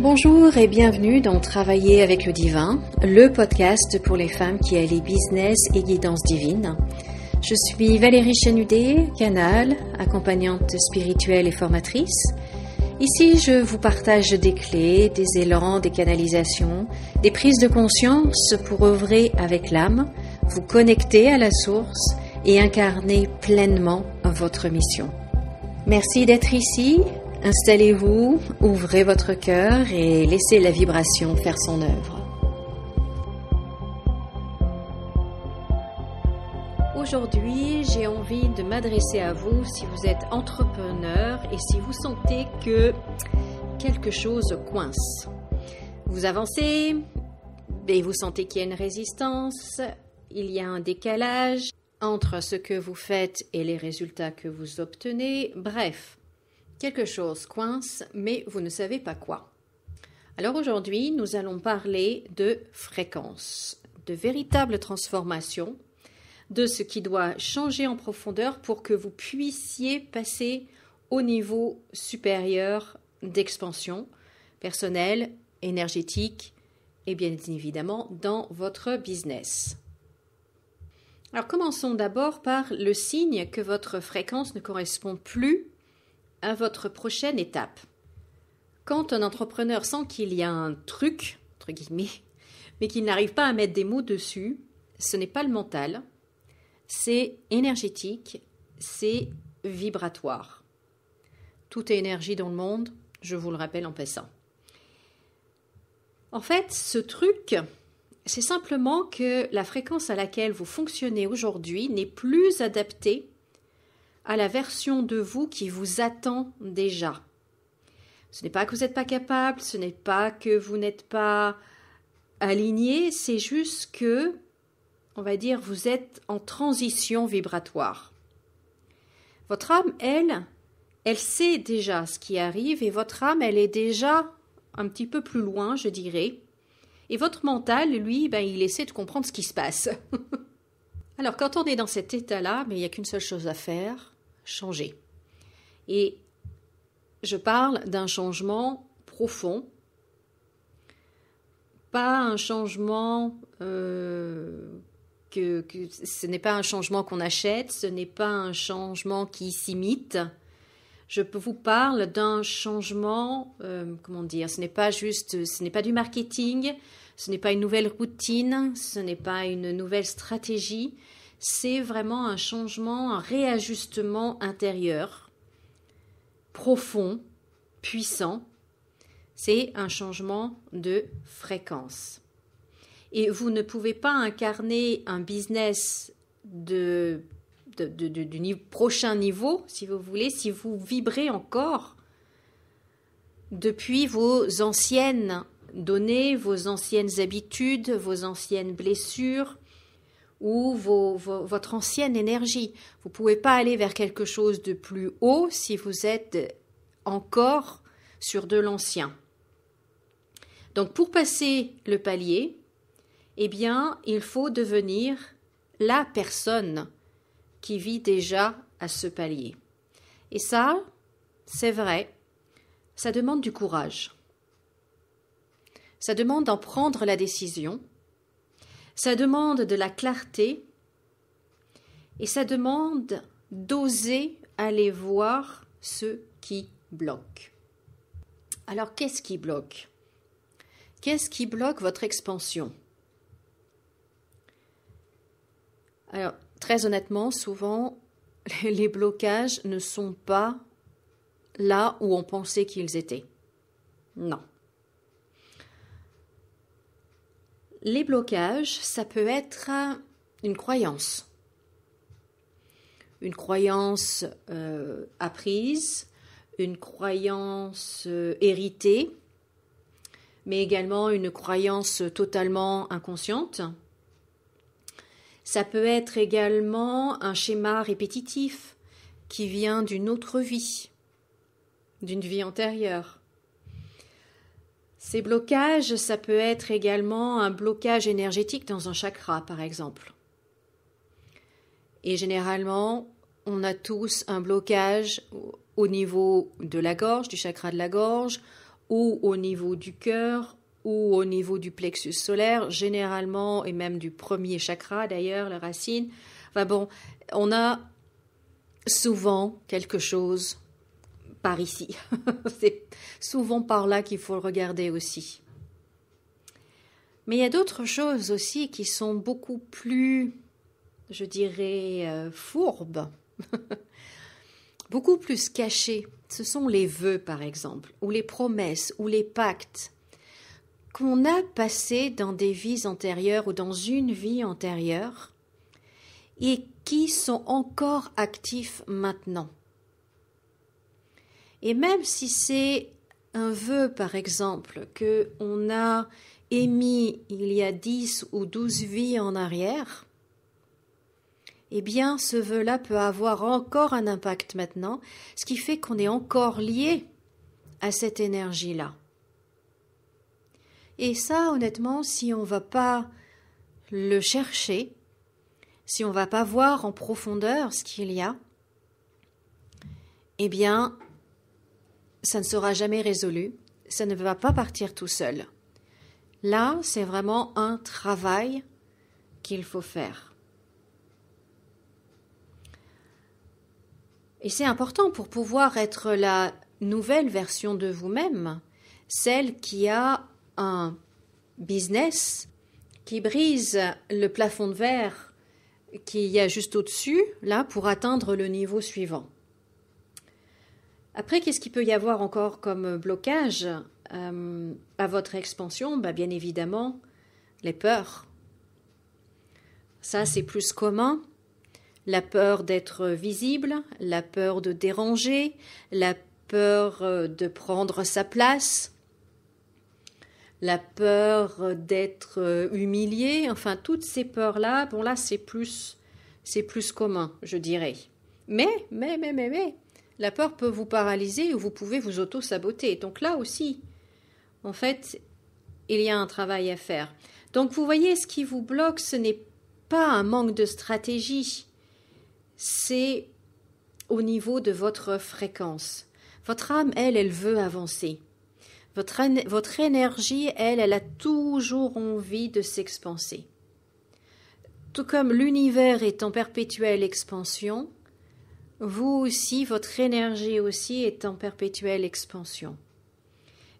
Bonjour et bienvenue dans Travailler avec le Divin, le podcast pour les femmes qui allient business et guidance divine. Je suis Valérie Chanudet, canal, accompagnante spirituelle et formatrice. Ici, je vous partage des clés, des élans, des canalisations, des prises de conscience pour œuvrer avec l'âme, vous connecter à la source et incarner pleinement votre mission. Merci d'être ici. Installez-vous, ouvrez votre cœur et laissez la vibration faire son œuvre. Aujourd'hui, j'ai envie de m'adresser à vous si vous êtes entrepreneur et si vous sentez que quelque chose coince. Vous avancez et vous sentez qu'il y a une résistance, il y a un décalage entre ce que vous faites et les résultats que vous obtenez, bref. Quelque chose coince, mais vous ne savez pas quoi. Alors aujourd'hui, nous allons parler de fréquence, de véritable transformation, de ce qui doit changer en profondeur pour que vous puissiez passer au niveau supérieur d'expansion personnelle, énergétique et bien évidemment dans votre business. Alors commençons d'abord par le signe que votre fréquence ne correspond plus à votre prochaine étape. Quand un entrepreneur sent qu'il y a un truc, entre guillemets, mais qu'il n'arrive pas à mettre des mots dessus, ce n'est pas le mental, c'est énergétique, c'est vibratoire. Tout est énergie dans le monde, je vous le rappelle en passant. En fait, ce truc, c'est simplement que la fréquence à laquelle vous fonctionnez aujourd'hui n'est plus adaptée à la version de vous qui vous attend déjà. Ce n'est pas que vous n'êtes pas capable, ce n'est pas que vous n'êtes pas aligné, c'est juste que, on va dire, vous êtes en transition vibratoire. Votre âme, elle sait déjà ce qui arrive et votre âme, elle est déjà un petit peu plus loin, je dirais. Et votre mental, lui, il essaie de comprendre ce qui se passe. Alors, quand on est dans cet état-là, il n'y a qu'une seule chose à faire, changer. Et je parle d'un changement profond, pas un changement ce n'est pas un changement qu'on achète, ce n'est pas un changement qui s'imite. Je vous parle d'un changement, ce n'est pas du marketing, ce n'est pas une nouvelle routine, ce n'est pas une nouvelle stratégie. C'est vraiment un changement, un réajustement intérieur, profond, puissant. C'est un changement de fréquence. Et vous ne pouvez pas incarner un business du prochain niveau, si vous voulez, si vous vibrez encore depuis vos anciennes données, vos anciennes habitudes, vos anciennes blessures, ou votre ancienne énergie. Vous ne pouvez pas aller vers quelque chose de plus haut si vous êtes encore sur de l'ancien. Donc pour passer le palier, il faut devenir la personne qui vit déjà à ce palier. Et ça, c'est vrai, ça demande du courage. Ça demande d'en prendre la décision. Ça demande de la clarté et ça demande d'oser aller voir ce qui bloque. Alors, qu'est-ce qui bloque? Qu'est-ce qui bloque votre expansion? Alors, très honnêtement, souvent, les blocages ne sont pas là où on pensait qu'ils étaient. Non. Les blocages, ça peut être une croyance apprise, une croyance héritée, mais également une croyance totalement inconsciente. Ça peut être également un schéma répétitif qui vient d'une autre vie, d'une vie antérieure. Ces blocages, ça peut être également un blocage énergétique dans un chakra, par exemple. Et généralement, on a tous un blocage au niveau de la gorge, du chakra de la gorge, ou au niveau du cœur, ou au niveau du plexus solaire, généralement, et même du premier chakra d'ailleurs, la racine. Enfin bon, on a souvent quelque chose par ici. C'est souvent par là qu'il faut le regarder aussi. Mais il y a d'autres choses aussi qui sont beaucoup plus, je dirais, fourbes, beaucoup plus cachées. Ce sont les vœux, par exemple, ou les promesses, ou les pactes qu'on a passés dans des vies antérieures ou dans une vie antérieure et qui sont encore actifs maintenant. Et même si c'est un vœu, par exemple, qu'on a émis il y a 10 ou 12 vies en arrière, eh bien, ce vœu-là peut avoir encore un impact maintenant, ce qui fait qu'on est encore lié à cette énergie-là. Et ça, honnêtement, si on ne va pas le chercher, si on ne va pas voir en profondeur ce qu'il y a, eh bien, ça ne sera jamais résolu, ça ne va pas partir tout seul. Là, c'est vraiment un travail qu'il faut faire. Et c'est important pour pouvoir être la nouvelle version de vous-même, celle qui a un business qui brise le plafond de verre qu'il y a juste au-dessus, là, pour atteindre le niveau suivant. Après, qu'est-ce qu'il peut y avoir encore comme blocage à votre expansion? Bien évidemment, les peurs. Ça, c'est plus commun. La peur d'être visible, la peur de déranger, la peur de prendre sa place, la peur d'être humilié. Enfin, toutes ces peurs-là, bon là, c'est plus commun, je dirais. Mais, la peur peut vous paralyser ou vous pouvez vous auto-saboter. Donc là aussi, en fait, il y a un travail à faire. Donc vous voyez, ce qui vous bloque, ce n'est pas un manque de stratégie, c'est au niveau de votre fréquence. Votre âme, elle veut avancer. Votre énergie, elle a toujours envie de s'expanser. Tout comme l'univers est en perpétuelle expansion, vous aussi, votre énergie aussi est en perpétuelle expansion.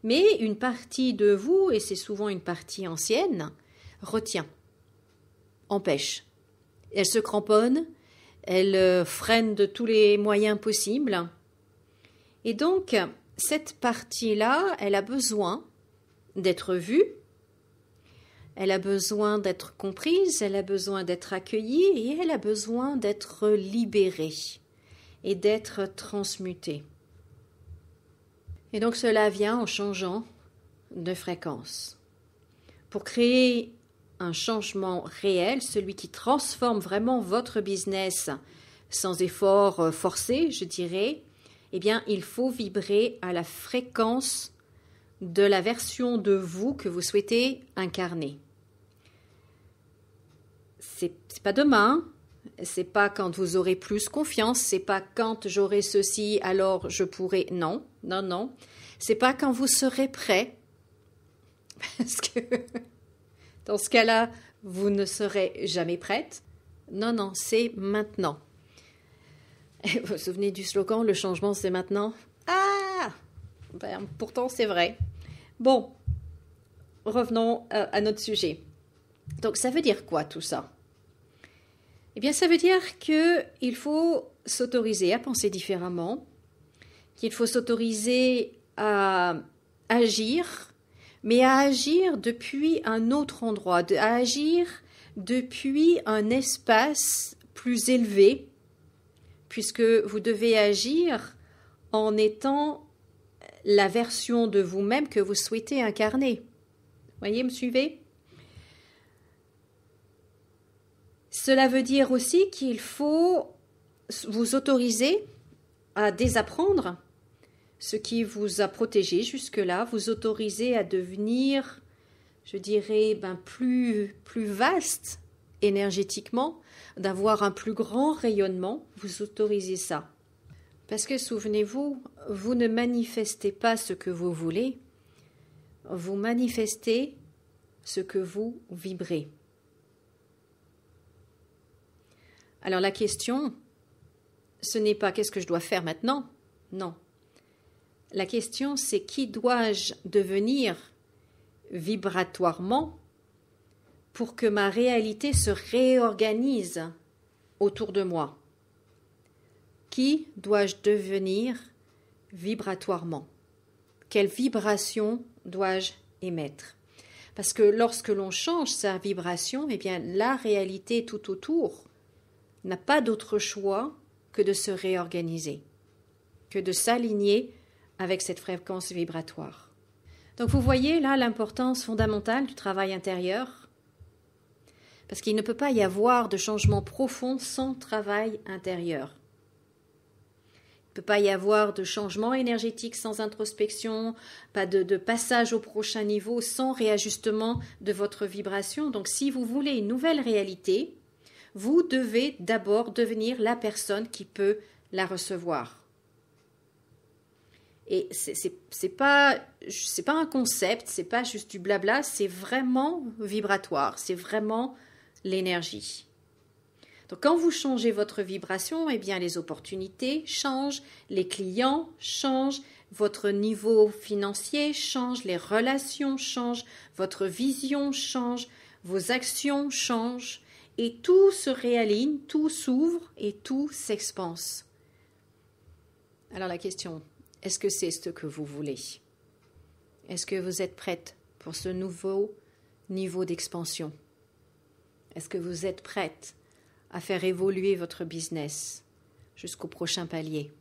Mais une partie de vous, et c'est souvent une partie ancienne, retient, empêche. Elle se cramponne, elle freine de tous les moyens possibles. Et donc, cette partie-là, elle a besoin d'être vue, elle a besoin d'être comprise, elle a besoin d'être accueillie et elle a besoin d'être libérée et d'être transmutée. Et donc cela vient en changeant de fréquence. Pour créer un changement réel, celui qui transforme vraiment votre business sans effort forcé, je dirais, eh bien, il faut vibrer à la fréquence de la version de vous que vous souhaitez incarner. C'est pas demain, c'est pas quand vous aurez plus confiance, c'est pas quand j'aurai ceci, alors je pourrai. Non. C'est pas quand vous serez prêt, parce que dans ce cas-là, vous ne serez jamais prête. Non, c'est maintenant. Vous vous souvenez du slogan, le changement c'est maintenant? Ah! Pourtant c'est vrai. Bon, revenons à notre sujet. Donc ça veut dire quoi tout ça? Eh bien ça veut dire qu'il faut s'autoriser à penser différemment, qu'il faut s'autoriser à agir, mais à agir depuis un autre endroit, à agir depuis un espace plus élevé, puisque vous devez agir en étant la version de vous-même que vous souhaitez incarner. Voyez, me suivez? Cela veut dire aussi qu'il faut vous autoriser à désapprendre ce qui vous a protégé jusque-là, vous autoriser à devenir, je dirais, plus vaste énergétiquement, d'avoir un plus grand rayonnement, vous autorisez ça. Parce que souvenez-vous, vous ne manifestez pas ce que vous voulez, vous manifestez ce que vous vibrez. Alors la question, ce n'est pas qu'est-ce que je dois faire maintenant? Non. La question, c'est qui dois-je devenir vibratoirement pour que ma réalité se réorganise autour de moi? Qui dois-je devenir vibratoirement? Quelle vibration dois-je émettre? Parce que lorsque l'on change sa vibration, eh bien la réalité tout autour n'a pas d'autre choix que de se réorganiser, que de s'aligner avec cette fréquence vibratoire. Donc vous voyez là l'importance fondamentale du travail intérieur, parce qu'il ne peut pas y avoir de changement profond sans travail intérieur. Il ne peut pas y avoir de changement énergétique sans introspection, pas de passage au prochain niveau sans réajustement de votre vibration. Donc si vous voulez une nouvelle réalité, vous devez d'abord devenir la personne qui peut la recevoir. Et c'est pas un concept, c'est pas juste du blabla, c'est vraiment vibratoire, c'est vraiment l'énergie. Donc quand vous changez votre vibration, eh bien les opportunités changent, les clients changent, votre niveau financier change, les relations changent, votre vision change, vos actions changent et tout se réaligne, tout s'ouvre et tout s'expanse. Alors la question, est-ce que c'est ce que vous voulez? Est-ce que vous êtes prête pour ce nouveau niveau d'expansion? Est-ce que vous êtes prête à faire évoluer votre business jusqu'au prochain palier?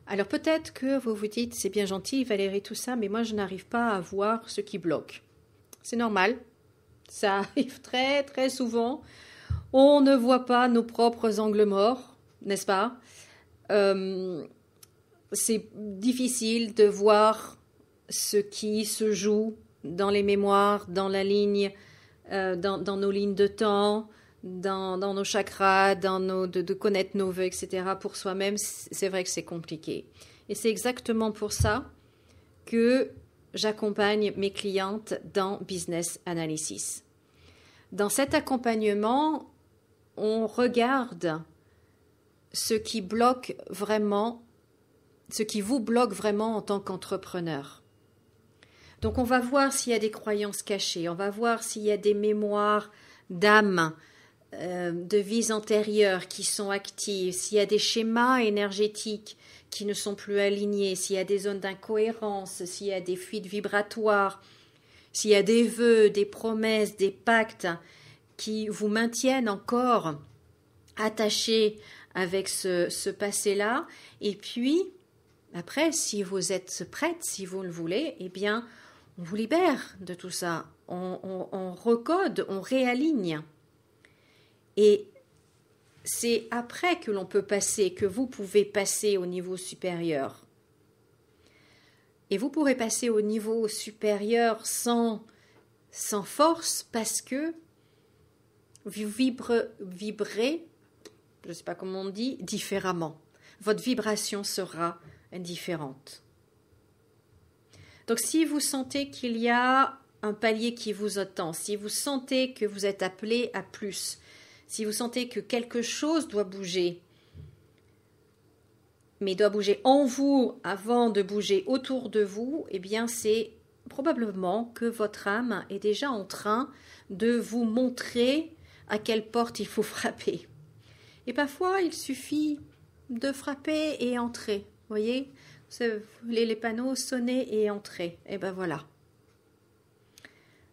Alors peut-être que vous vous dites, c'est bien gentil Valérie tout ça, mais moi je n'arrive pas à voir ce qui bloque. C'est normal, ça arrive très très souvent. On ne voit pas nos propres angles morts, n'est-ce pas? C'est difficile de voir ce qui se joue dans les mémoires, dans la ligne, dans nos lignes de temps, dans nos chakras, de connaître nos vœux, etc. Pour soi-même, c'est vrai que c'est compliqué. Et c'est exactement pour ça que j'accompagne mes clientes dans Business Analysis. Dans cet accompagnement, on regarde ce qui bloque vraiment, ce qui vous bloque vraiment en tant qu'entrepreneur. Donc on va voir s'il y a des croyances cachées, on va voir s'il y a des mémoires d'âme, de vies antérieures qui sont actives, s'il y a des schémas énergétiques qui ne sont plus alignés, s'il y a des zones d'incohérence, s'il y a des fuites vibratoires, s'il y a des vœux, des promesses, des pactes qui vous maintiennent encore attachés avec ce passé-là. Et puis, après, si vous êtes prête, si vous le voulez, eh bien, on vous libère de tout ça. On recode, on réaligne. Et c'est après que l'on peut passer, que vous pouvez passer au niveau supérieur. Et vous pourrez passer au niveau supérieur sans force parce que vous vibrez, je ne sais pas comment on dit, différemment. Votre vibration sera différente. Donc si vous sentez qu'il y a un palier qui vous attend, si vous sentez que vous êtes appelé à plus, si vous sentez que quelque chose doit bouger, mais doit bouger en vous avant de bouger autour de vous, eh bien c'est probablement que votre âme est déjà en train de vous montrer à quelle porte il faut frapper. Et parfois, il suffit de frapper et entrer. Vous voyez, les panneaux sonner et entrer. Et ben voilà.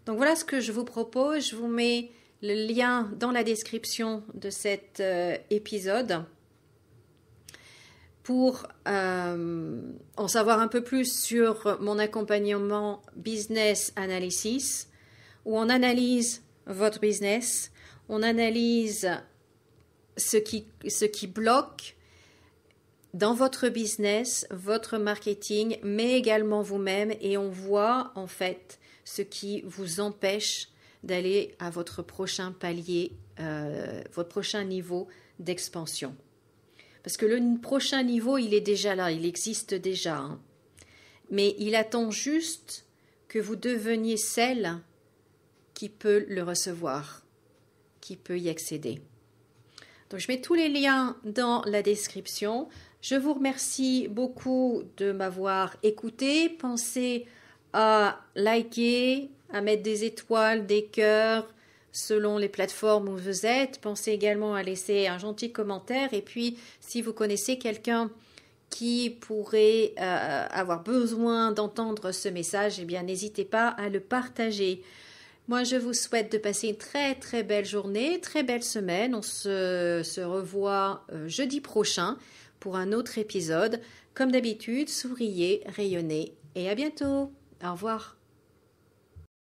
Donc voilà ce que je vous propose. Je vous mets le lien dans la description de cet épisode pour en savoir un peu plus sur mon accompagnement Business Analysis, où on analyse votre business, on analyse ce qui bloque dans votre business, votre marketing, mais également vous-même, et on voit en fait ce qui vous empêche d'aller à votre prochain palier, votre prochain niveau d'expansion. Parce que le prochain niveau, il est déjà là, il existe déjà. Hein. Mais il attend juste que vous deveniez celle qui peut le recevoir, qui peut y accéder. Donc, je mets tous les liens dans la description. Je vous remercie beaucoup de m'avoir écouté. Pensez à liker, à mettre des étoiles, des cœurs selon les plateformes où vous êtes. Pensez également à laisser un gentil commentaire. Et puis, si vous connaissez quelqu'un qui pourrait avoir besoin d'entendre ce message, eh bien, n'hésitez pas à le partager. Moi, je vous souhaite de passer une très très belle journée, très belle semaine. On se revoit jeudi prochain pour un autre épisode. Comme d'habitude, souriez, rayonnez et à bientôt. Au revoir.